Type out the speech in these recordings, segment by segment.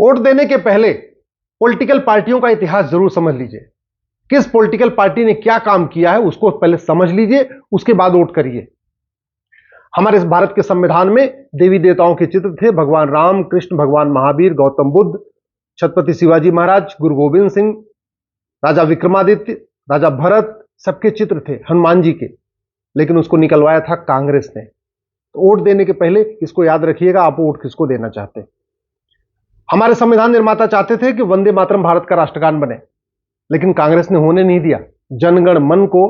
Vote देने के पहले पॉलिटिकल पार्टियों का इतिहास जरूर समझ लीजिए। किस पॉलिटिकल पार्टी ने क्या काम किया है उसको पहले समझ लीजिए, उसके बाद वोट करिए। हमारे इस भारत के संविधान में देवी देवताओं के चित्र थे। भगवान राम, कृष्ण, भगवान महावीर, गौतम बुद्ध, छत्रपति शिवाजी महाराज, गुरु गोविंद सिंह, राजा विक्रमादित्य, राजा भरत, सबके चित्र थे, हनुमान जी के। लेकिन उसको निकलवाया था कांग्रेस ने। तो वोट देने के पहले इसको याद रखिएगा, आप वोट किसको देना चाहते हैं। हमारे संविधान निर्माता चाहते थे कि वंदे मातरम भारत का राष्ट्रगान बने, लेकिन कांग्रेस ने होने नहीं दिया। जनगण मन को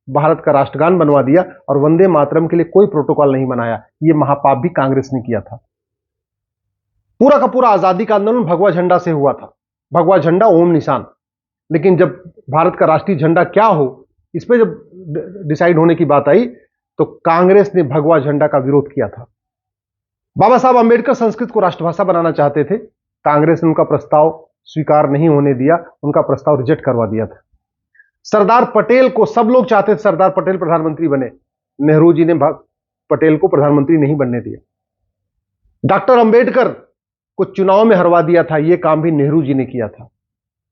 भारत का राष्ट्रगान बनवा दिया और वंदे मातरम के लिए कोई प्रोटोकॉल नहीं बनाया। यह महापाप भी कांग्रेस ने किया था। पूरा का पूरा आजादी का आंदोलन भगवा झंडा से हुआ था। भगवा झंडा, ओम निशान। लेकिन जब भारत का राष्ट्रीय झंडा क्या हो, इस पर जब डिसाइड होने की बात आई तो कांग्रेस ने भगवा झंडा का विरोध किया था। बाबा साहब अंबेडकर संस्कृत को राष्ट्रभाषा बनाना चाहते थे। कांग्रेस ने उनका प्रस्ताव स्वीकार नहीं होने दिया, उनका प्रस्ताव रिजेक्ट करवा दिया था। सरदार पटेल को सब लोग चाहते थे, सरदार पटेल प्रधानमंत्री बने। नेहरू जी ने पटेल को प्रधानमंत्री नहीं बनने दिया। डॉक्टर अंबेडकर को चुनाव में हरवा दिया था, यह काम भी नेहरू जी ने किया था।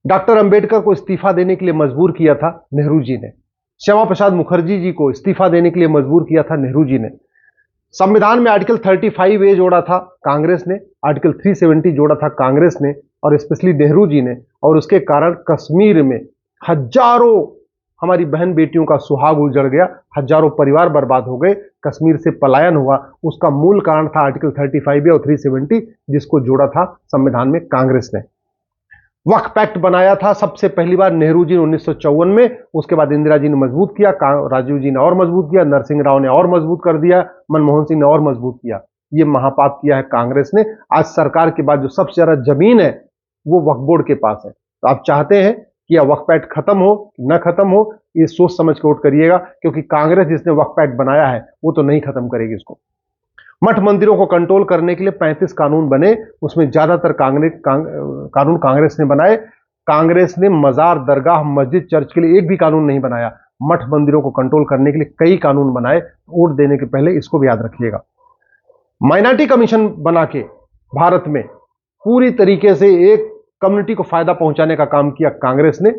डॉक्टर अंबेडकर को इस्तीफा देने के लिए मजबूर किया था नेहरू जी ने। श्यामा प्रसाद मुखर्जी जी को इस्तीफा देने के लिए मजबूर किया था नेहरू जी ने। संविधान में आर्टिकल 35A जोड़ा था कांग्रेस ने, आर्टिकल 370 जोड़ा था कांग्रेस ने और स्पेशली नेहरू जी ने। और उसके कारण कश्मीर में हजारों हमारी बहन बेटियों का सुहाग उजड़ गया, हजारों परिवार बर्बाद हो गए, कश्मीर से पलायन हुआ। उसका मूल कारण था आर्टिकल 35A और 370, जिसको जोड़ा था संविधान में कांग्रेस ने। वक्फ पैक्ट बनाया था सबसे पहली बार नेहरू जी ने 1954 में। उसके बाद इंदिरा जी ने मजबूत किया, राजीव जी ने और मजबूत किया, नरसिंह राव ने और मजबूत कर दिया, मनमोहन सिंह ने और मजबूत किया। यह महापाप किया है कांग्रेस ने। आज सरकार के बाद जो सबसे ज्यादा जमीन है वो वक्फ बोर्ड के पास है। तो आप चाहते हैं कि यह वक्फ पैक्ट खत्म हो न खत्म हो, ये सोच समझ के वोट करिएगा, क्योंकि कांग्रेस जिसने वक्फ पैक्ट बनाया है वो तो नहीं खत्म करेगी इसको। मठ मंदिरों को कंट्रोल करने के लिए 35 कानून बने, उसमें ज्यादातर कानून कांग्रेस ने बनाए। कांग्रेस ने मजार, दरगाह, मस्जिद, चर्च के लिए एक भी कानून नहीं बनाया। मठ मंदिरों को कंट्रोल करने के लिए कई कानून बनाए। वोट देने के पहले इसको भी याद रखिएगा। माइनॉरिटी कमीशन बना के भारत में पूरी तरीके से एक कम्युनिटी को फायदा पहुंचाने का काम किया कांग्रेस ने।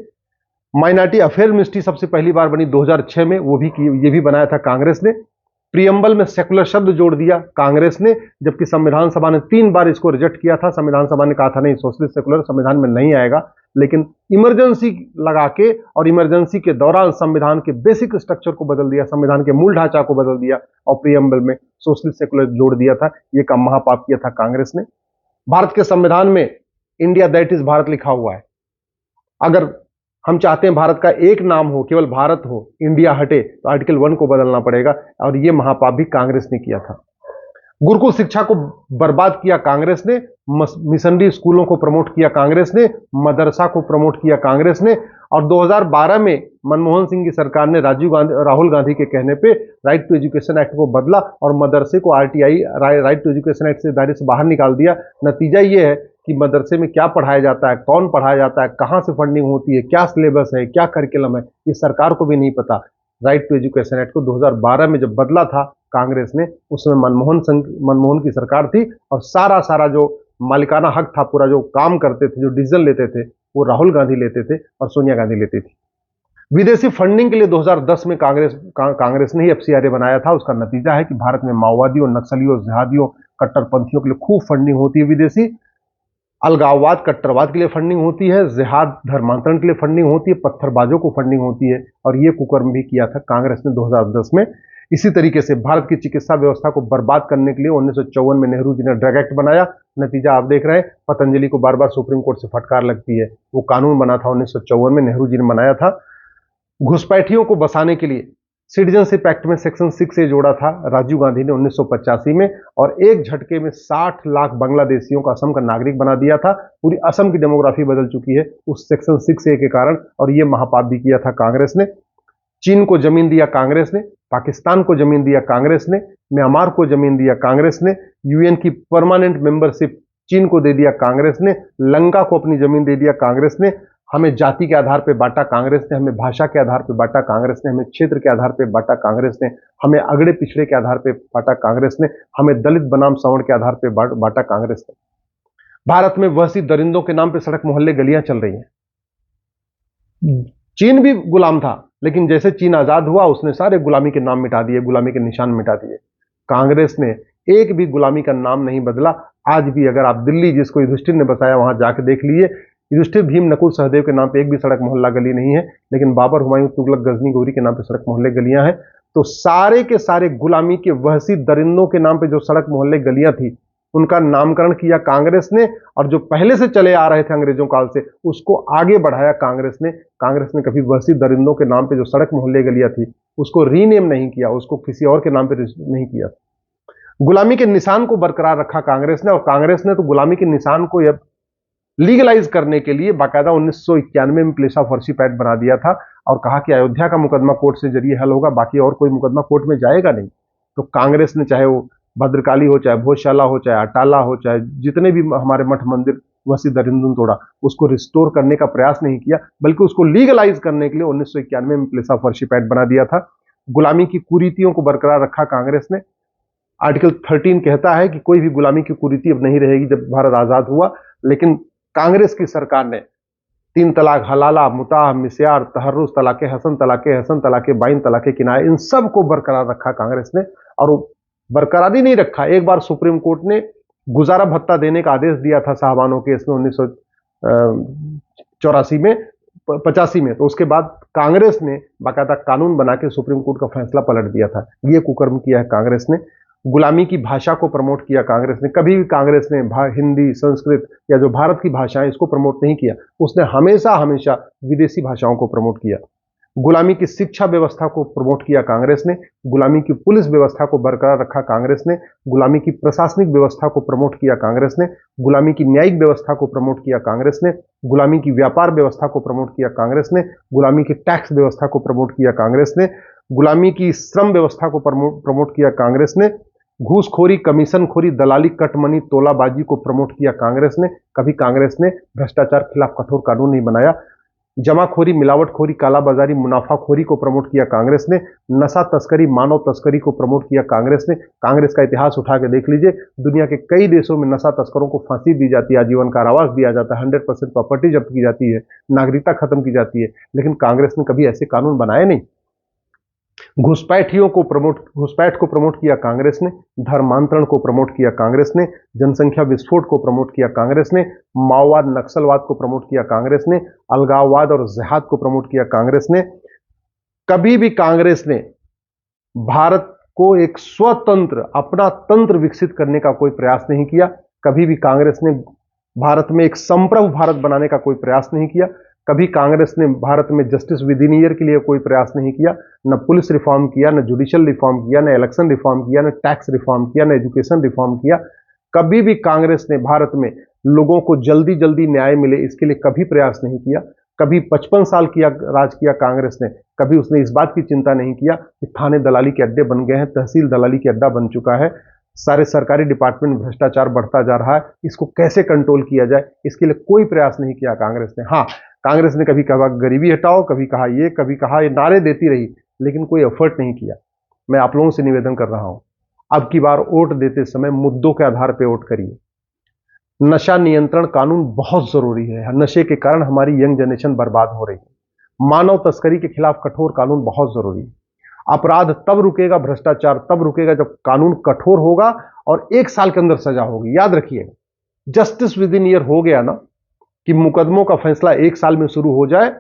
माइनॉरिटी अफेयर मिनिस्ट्री सबसे पहली बार बनी 2006 में, ये भी बनाया था कांग्रेस ने। प्रियम्बल में सेकुलर शब्द जोड़ दिया कांग्रेस ने, जबकि संविधान सभा ने 3 बार इसको रिजेक्ट किया था। संविधान सभा ने कहा था नहीं, सोशलिस्ट सेकुलर संविधान में नहीं आएगा। लेकिन इमरजेंसी लगा के और इमरजेंसी के दौरान संविधान के बेसिक स्ट्रक्चर को बदल दिया, संविधान के मूल ढांचा को बदल दिया और प्रियम्बल में सोशलिस्ट सेकुलर जोड़ दिया था। यह काम महापाप किया था कांग्रेस ने। भारत के संविधान में इंडिया दैट इज भारत लिखा हुआ है। अगर हम चाहते हैं भारत का एक नाम हो, केवल भारत हो, इंडिया हटे, तो आर्टिकल 1 को बदलना पड़ेगा। और यह महापाप भी कांग्रेस ने किया था। गुरुकुल शिक्षा को बर्बाद किया कांग्रेस ने, मिशनरी स्कूलों को प्रमोट किया कांग्रेस ने, मदरसा को प्रमोट किया कांग्रेस ने। और 2012 में मनमोहन सिंह की सरकार ने राहुल गांधी के कहने पे राइट टू एजुकेशन एक्ट को बदला और मदरसे को RTI, right to education act से दायरे से बाहर निकाल दिया। नतीजा ये है कि मदरसे में क्या पढ़ाया जाता है, कौन पढ़ाया जाता है, कहां से फंडिंग होती है, क्या सिलेबस है, क्या करिकुलम है, ये सरकार को भी नहीं पता। राइट टू एजुकेशन एक्ट को 2012 में जब बदला था कांग्रेस ने, उसमें मनमोहन की सरकार थी और सारा जो मालिकाना हक था, पूरा जो काम करते थे, जो डिसीजन लेते थे, वो राहुल गांधी लेते थे और सोनिया गांधी लेती थी। विदेशी फंडिंग के लिए 2010 में कांग्रेस ने ही एफसीआरए बनाया था। उसका नतीजा है कि भारत में माओवादियों, नक्सलियों, जिहादियों, कट्टरपंथियों के लिए खूब फंडिंग होती है विदेशी। अलगाववाद, कट्टरवाद के लिए फंडिंग होती है, जिहाद, धर्मांतरण के लिए फंडिंग होती है, पत्थरबाजों को फंडिंग होती है। और ये कुकर्म भी किया था कांग्रेस ने 2010 में। इसी तरीके से भारत की चिकित्सा व्यवस्था को बर्बाद करने के लिए 1954 में नेहरू जी ने ड्रग एक्ट बनाया। नतीजा आप देख रहे हैं, पतंजलि को बार बार सुप्रीम कोर्ट से फटकार लगती है। वो कानून बना था 1954 में, नेहरू जी ने बनाया था। घुसपैठियों को बसाने के लिए सिटीजनशिप एक्ट में सेक्शन 6A जोड़ा था राजीव गांधी ने 1985 में, और एक झटके में 60 लाख बांग्लादेशियों को असम का नागरिक बना दिया था। पूरी असम की डेमोग्राफी बदल चुकी है उस सेक्शन 6A के कारण। और यह महापाप भी किया था कांग्रेस ने। चीन को जमीन दिया कांग्रेस ने, पाकिस्तान को जमीन दिया कांग्रेस ने, म्यांमार को जमीन दिया कांग्रेस ने, यूएन की परमानेंट मेंबरशिप चीन को दे दिया कांग्रेस ने, लंका को अपनी जमीन दे दिया कांग्रेस ने। हमें जाति के आधार पर बांटा कांग्रेस ने, हमें भाषा के आधार पर बांटा कांग्रेस ने, हमें क्षेत्र के आधार पर बांटा कांग्रेस ने, हमें अगड़े पिछड़े के आधार पर बांटा कांग्रेस ने, हमें दलित बनाम सवर्ण के आधार पर बांटा कांग्रेस ने। भारत में वहशी दरिंदों के नाम पे सड़क मोहल्ले गलियां चल रही हैं। चीन भी गुलाम था, लेकिन जैसे चीन आजाद हुआ उसने सारे गुलामी के नाम मिटा दिए, गुलामी के निशान मिटा दिए। कांग्रेस ने एक भी गुलामी का नाम नहीं बदला। आज भी अगर आप दिल्ली, जिसको युधिष्ठिर ने बसाया, वहां जाके देख लीजिए, युधिष्ठिर, भीम, नकुल, सहदेव के नाम पे एक भी सड़क मोहल्ला गली नहीं है, लेकिन बाबर, हुमायूं, तुगलक, गजनी, गौरी के नाम पे सड़क मोहल्ले गलियां हैं। तो सारे के सारे गुलामी के वहशी दरिंदों के नाम पे जो सड़क मोहल्ले गलियां थी, उनका नामकरण किया कांग्रेस ने, और जो पहले से चले आ रहे थे अंग्रेजों काल से, उसको आगे बढ़ाया कांग्रेस ने। कांग्रेस ने कभी वहशी दरिंदों के नाम पे जो सड़क मोहल्ले गलियां थी उसको रीनेम नहीं किया, उसको किसी और के नाम पे नहीं किया। गुलामी के निशान को बरकरार रखा कांग्रेस ने, और कांग्रेस ने तो गुलामी के निशान को लीगलाइज करने के लिए बाकायदा 1991 में प्लेस ऑफ वर्शिप एक्ट बना दिया था, और कहा कि अयोध्या का मुकदमा कोर्ट से जरिए हल होगा, बाकी और कोई मुकदमा कोर्ट में जाएगा नहीं। तो कांग्रेस ने, चाहे वो भद्रकाली हो, चाहे भोजशाला हो, चाहे अटाला हो, चाहे जितने भी हमारे मठ मंदिर वसी दरिंदन तोड़ा, उसको रिस्टोर करने का प्रयास नहीं किया, बल्कि उसको लीगलाइज करने के लिए 1991 में प्लेस ऑफ वर्शिप एक्ट बना दिया था। गुलामी की कुरीतियों को बरकरार रखा कांग्रेस ने। आर्टिकल 13 कहता है कि कोई भी गुलामी की कुरीति अब नहीं रहेगी जब भारत आजाद हुआ, लेकिन कांग्रेस की सरकार ने 3 तलाक, हलाला, मुताह, मिस्यार, तहर्रुस, तलाके हसन, तलाके बाइन, तलाके किनाए, इन सब को बरकरार रखा कांग्रेस ने। और वो बरकरार ही नहीं रखा, एक बार सुप्रीम कोर्ट ने गुजारा भत्ता देने का आदेश दिया था साहबानों केस में 1984 में, 85 में। तो उसके बाद कांग्रेस ने बाकायदा कानून बना के सुप्रीम कोर्ट का फैसला पलट दिया था। ये कुकर्म किया है कांग्रेस ने। गुलामी की भाषा को प्रमोट किया कांग्रेस ने। कभी भी कांग्रेस ने हिंदी, संस्कृत या जो भारत की भाषाएं, इसको प्रमोट नहीं किया। उसने हमेशा हमेशा विदेशी भाषाओं को प्रमोट किया। गुलामी की शिक्षा व्यवस्था को प्रमोट किया कांग्रेस ने। गुलामी की पुलिस व्यवस्था को बरकरार रखा कांग्रेस ने। गुलामी की प्रशासनिक व्यवस्था को प्रमोट किया कांग्रेस ने। गुलामी की न्यायिक व्यवस्था को प्रमोट किया कांग्रेस ने। गुलामी की व्यापार व्यवस्था को प्रमोट किया कांग्रेस ने। गुलामी की टैक्स व्यवस्था को प्रमोट किया कांग्रेस ने। गुलामी की श्रम व्यवस्था को प्रमोट किया कांग्रेस ने। घूसखोरी, कमीशनखोरी, दलाली, कटमनी, तोलाबाजी को प्रमोट किया कांग्रेस ने। कभी कांग्रेस ने भ्रष्टाचार खिलाफ कठोर कानून नहीं बनाया। जमाखोरी, मिलावटखोरी, कालाबाजारी, मुनाफाखोरी को प्रमोट किया कांग्रेस ने। नशा तस्करी, मानव तस्करी को प्रमोट किया कांग्रेस ने। कांग्रेस का इतिहास उठा के देख लीजिए, दुनिया के कई देशों में नशा तस्करों को फांसी दी जाती है, आजीवन कारावास दिया जाता है, 100% प्रॉपर्टी जब्त की जाती है, नागरिकता खत्म की जाती है, लेकिन कांग्रेस ने कभी ऐसे कानून बनाए नहीं। घुसपैठ को प्रमोट किया कांग्रेस ने। धर्मांतरण को प्रमोट किया कांग्रेस ने। जनसंख्या विस्फोट को प्रमोट किया कांग्रेस ने। माओवाद, नक्सलवाद को प्रमोट किया कांग्रेस ने। अलगाववाद और जिहाद को प्रमोट किया कांग्रेस ने। कभी भी कांग्रेस ने भारत को एक स्वतंत्र, अपना तंत्र विकसित करने का कोई प्रयास नहीं किया। कभी भी कांग्रेस ने भारत में एक संप्रभु भारत बनाने का कोई प्रयास नहीं किया। कभी कांग्रेस ने भारत में जस्टिस विद इन ईयर के लिए कोई प्रयास नहीं किया। न पुलिस रिफॉर्म किया, न जुडिशियल रिफॉर्म किया, न इलेक्शन रिफॉर्म किया, न टैक्स रिफॉर्म किया, न एजुकेशन रिफॉर्म किया। कभी भी कांग्रेस ने भारत में लोगों को जल्दी जल्दी न्याय मिले, इसके लिए कभी प्रयास नहीं किया। कभी 55 साल किया राज किया कांग्रेस ने, कभी उसने इस बात की चिंता नहीं किया कि थाने दलाली के अड्डे बन गए हैं, तहसील दलाली के अड्डा बन चुका है, सारे सरकारी डिपार्टमेंट में भ्रष्टाचार बढ़ता जा रहा है, इसको कैसे कंट्रोल किया जाए, इसके लिए कोई प्रयास नहीं किया कांग्रेस ने। हाँ, कांग्रेस ने कभी कहा गरीबी हटाओ, कभी कहा ये, कभी कहा ये, नारे देती रही, लेकिन कोई एफर्ट नहीं किया। मैं आप लोगों से निवेदन कर रहा हूं, अब की बार वोट देते समय मुद्दों के आधार पर वोट करिए। नशा नियंत्रण कानून बहुत जरूरी है। नशे के कारण हमारी यंग जनरेशन बर्बाद हो रही है। मानव तस्करी के खिलाफ कठोर कानून बहुत जरूरी है। अपराध तब रुकेगा, भ्रष्टाचार तब रुकेगा जब कानून कठोर होगा और 1 साल के अंदर सजा होगी। याद रखिएगा, जस्टिस विद इन ईयर हो गया ना, कि मुकदमों का फैसला 1 साल में शुरू हो जाए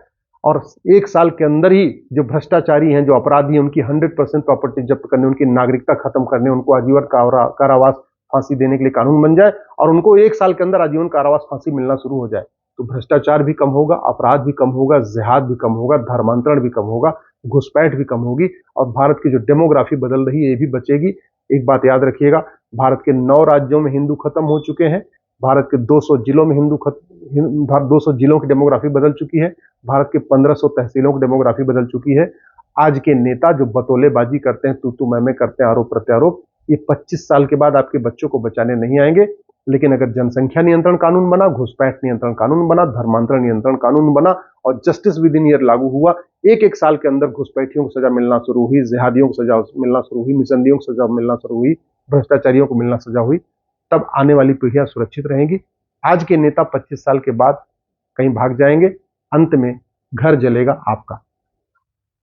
और 1 साल के अंदर ही जो भ्रष्टाचारी हैं, जो अपराधी हैं, उनकी 100% प्रॉपर्टी जब्त करने, उनकी नागरिकता खत्म करने, उनको आजीवन कारावास फांसी देने के लिए कानून बन जाए और उनको 1 साल के अंदर आजीवन कारावास फांसी मिलना शुरू हो जाए, तो भ्रष्टाचार भी कम होगा, अपराध भी कम होगा, जिहाद भी कम होगा, धर्मांतरण भी कम होगा, घुसपैठ भी कम होगी और भारत की जो डेमोग्राफी बदल रही है ये भी बचेगी। एक बात याद रखिएगा, भारत के 9 राज्यों में हिंदू खत्म हो चुके हैं। भारत के 200 जिलों में 200 जिलों की डेमोग्राफी बदल चुकी है। भारत के 1500 तहसीलों की डेमोग्राफी बदल चुकी है। आज के नेता जो बतौलेबाजी करते हैं, तू मैं करते हैं, आरोप प्रत्यारोप, ये 25 साल के बाद आपके बच्चों को बचाने नहीं आएंगे। लेकिन अगर जनसंख्या नियंत्रण कानून बना, घुसपैठ नियंत्रण कानून बना, धर्मांतरण नियंत्रण कानून बना और जस्टिस विद इन ईयर लागू हुआ, 1 साल के अंदर घुसपैठियों को सजा मिलना शुरू हुई, जिहादियों को सजा मिलना शुरू हुई, मिसंदियों को सजा मिलना शुरू हुई, भ्रष्टाचारियों को मिलना सजा हुई, तब आने वाली पीढ़ियां सुरक्षित रहेंगी। आज के नेता 25 साल के बाद कहीं भाग जाएंगे, अंत में घर जलेगा आपका।